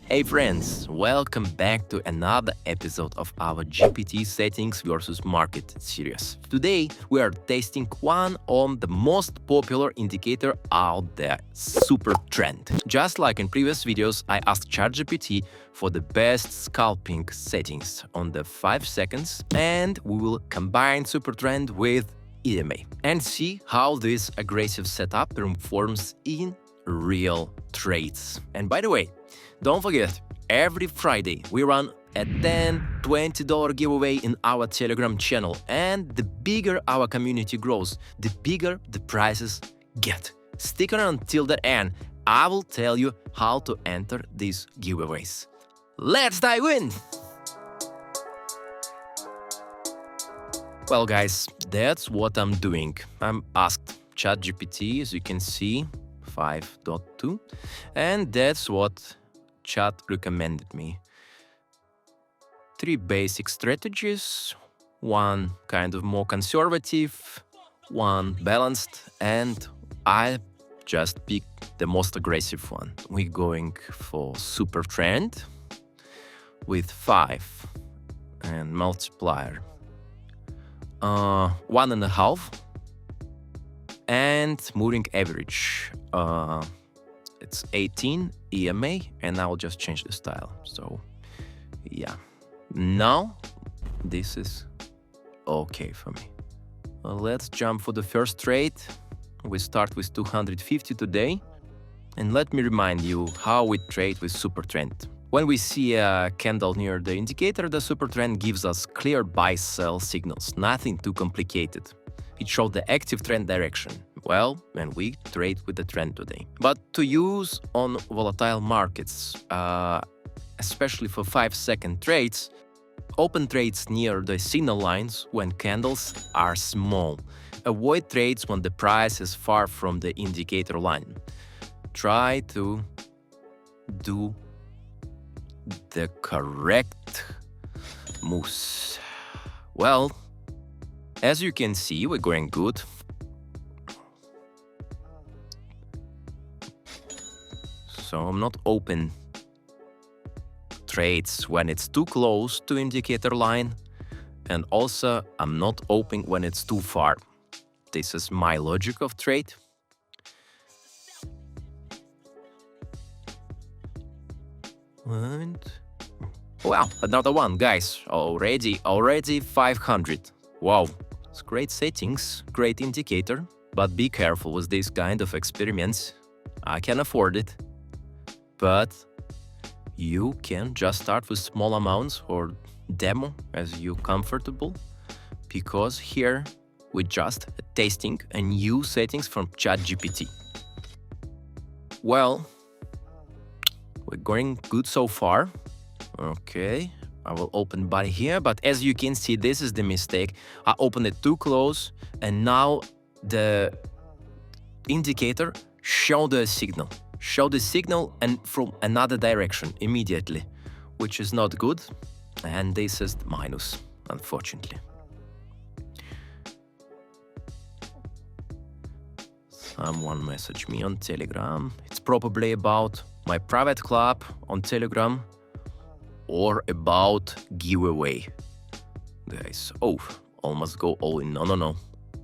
Hey friends, welcome back to another episode of our GPT settings versus market series. Today we are testing one on the most popular indicator out there, SuperTrend. Just like in previous videos, I asked ChatGPT for the best scalping settings on the 5 seconds, and we will combine SuperTrend with EMA and see how this aggressive setup performs in real trades. And by the way, don't forget, every Friday we run a $10, $20 giveaway in our Telegram channel, and the bigger our community grows, the bigger the prizes get. Stick around until the end. I will tell you how to enter these giveaways. Let's dive in! Well guys, that's what I'm doing. I'm asked ChatGPT, as you can see, 5.2, and that's what Chat recommended me. 3 basic strategies, one kind of more conservative, one balanced, and I just picked the most aggressive one. We're going for SuperTrend with 5 and multiplier 1.5 and moving average. It's 18 EMA, and I will just change the style. So yeah, now this is okay for me. Well, let's jump for the first trade. We start with 250 today, and let me remind you how we trade with SuperTrend. When we see a candle near the indicator, the SuperTrend gives us clear buy-sell signals, nothing too complicated. It showed the active trend direction. Well, and we trade with the trend today. But to use on volatile markets, especially for 5-second trades, open trades near the signal lines when candles are small. Avoid trades when the price is far from the indicator line. Try to do the correct moves. Well, as you can see, we're going good. So I'm not open trades when it's too close to indicator line, and also I'm not open when it's too far. This is my logic of trade. And wow, another one, guys. Already 500. Wow, it's great settings, great indicator, but be careful with this kind of experiments. I can afford it, but you can just start with small amounts or demo as you're comfortable, because here we're just testing a new settings from ChatGPT. Well, we're going good so far. Okay, I will open buy here, but as you can see, this is the mistake. I opened it too close, and now the indicator showed the signal and from another direction immediately, which is not good, and this is the minus, unfortunately. Someone messaged me on Telegram. It's probably about my private club on Telegram or about giveaway. Guys, oh, almost go all in. No.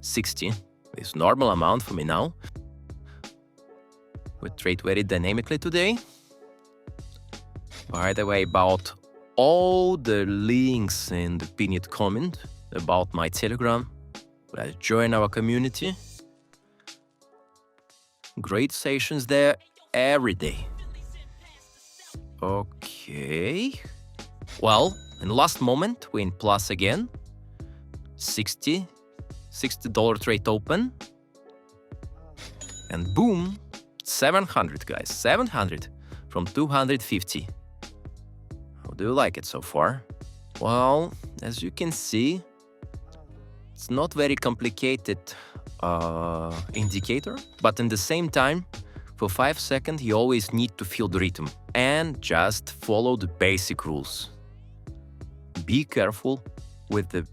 60 is normal amount for me now. We trade very dynamically today. By the way, about all the links in the pinned comment about my Telegram. Let's join our community. Great sessions there every day. Okay. Well, in the last moment, we in plus again. $60 trade open. And boom, 700, guys. 700 from 250. How do you like it so far? Well, as you can see, it's not very complicated indicator, but in the same time, for 5 seconds, you always need to feel the rhythm and just follow the basic rules. Be careful with the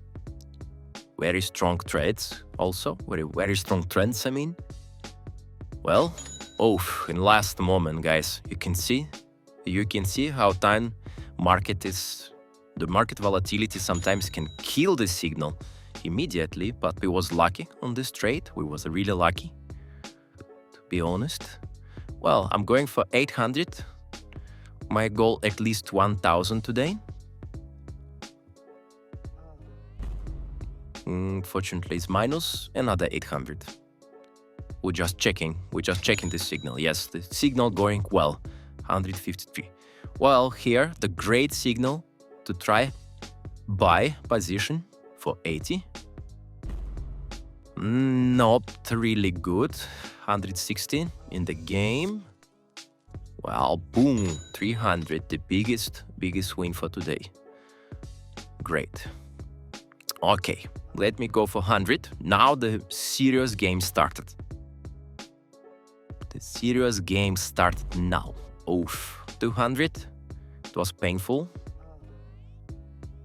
very strong trades, also very strong trends, I mean. Well, in last moment, guys, you can see You can see how the market volatility sometimes can kill the signal immediately, but we was lucky on this trade. We was really lucky, to be honest. Well, I'm going for 800. My goal at least 1,000 today. Fortunately, it's minus another 800. We're just checking the signal. Yes, the signal going well, 153. Well, here, the great signal to try buy position for 80. Not really good, 160 in the game. Well, boom, 300, the biggest win for today. Great. Okay, let me go for 100. Now the serious game started. The serious game started now. Oof, 200. It was painful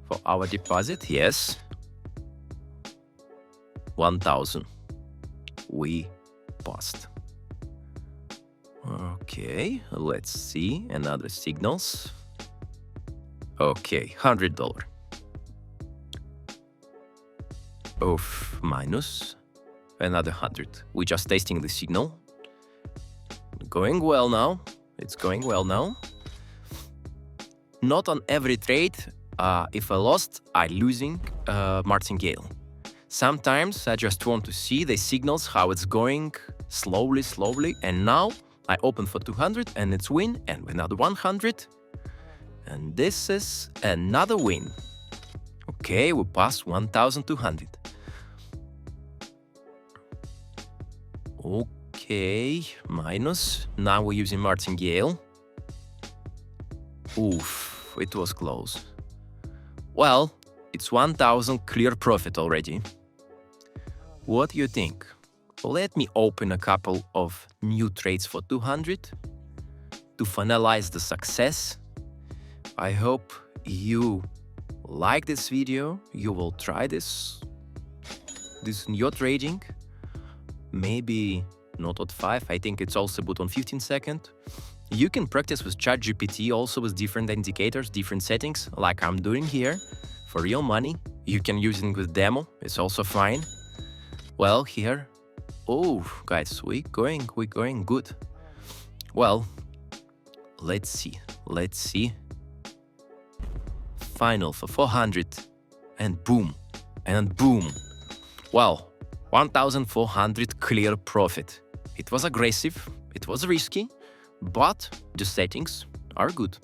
for our deposit, yes. 1,000. We passed. Okay, let's see another signals. Okay, $100. Oof, minus another 100. We're just testing the signal. Going well now. It's going well now. Not on every trade. If I lost, I losing martingale. Sometimes I just want to see the signals, how it's going slowly. And now I open for 200 and it's win, and another 100. And this is another win. Okay, we passed 1,200. Okay, minus. Now we're using martingale. Oof, it was close. Well, it's 1,000 clear profit already. What do you think? Let me open a couple of new trades for 200 to finalize the success. I hope you like this video. You will try this in your trading. Maybe not at 5. I think it's also good on 15 seconds. You can practice with Chat GPT also with different indicators, different settings, like I'm doing here for real money. You can use it with demo. It's also fine. Well, here. Oh, guys, we're going good. Well, let's see. Final for 400 and boom. Well, 1,400 clear profit. It was aggressive, it was risky, but the settings are good.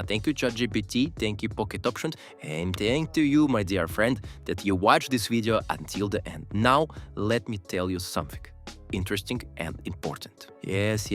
Thank you, Chat GPT, thank you, Pocket Options, and thank to you, my dear friend, that you watched this video until the end. Now, let me tell you something interesting and important. Yes,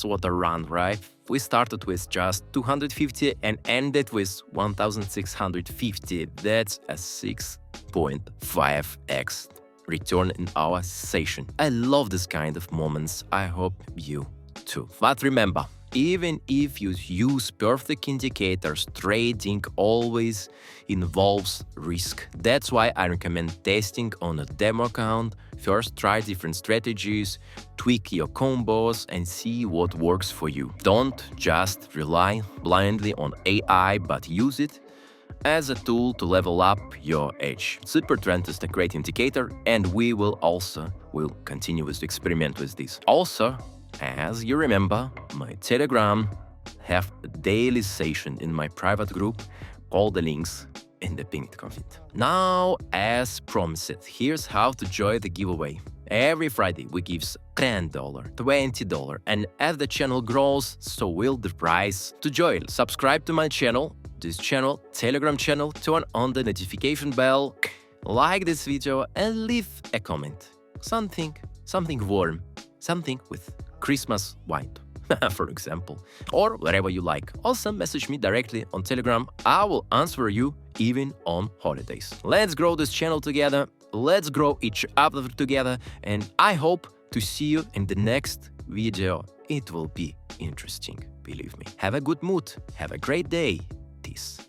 what a run, right? We started with just 250 and ended with 1,650. That's a 6.5x return in our session. I love this kind of moments. I hope you too. But remember, even if you use perfect indicators, trading always involves risk. That's why I recommend testing on a demo account. First, try different strategies, tweak your combos, and see what works for you. Don't just rely blindly on AI, but use it as a tool to level up your edge. SuperTrend is a great indicator, and we will continue to experiment with this. Also, as you remember, my Telegram have a daily session in my private group. All the links in the pinned comment. Now, as promised, here's how to join the giveaway. Every Friday we give $10, $20, and as the channel grows, so will the prize. To join, subscribe to my channel, Telegram channel, turn on the notification bell, like this video, and leave a comment. Something warm, something with Christmas vibe, for example, or whatever you like. Also, message me directly on Telegram. I will answer you even on holidays. Let's grow this channel together. Let's grow each other together. And I hope to see you in the next video. It will be interesting, believe me. Have a good mood. Have a great day. Peace.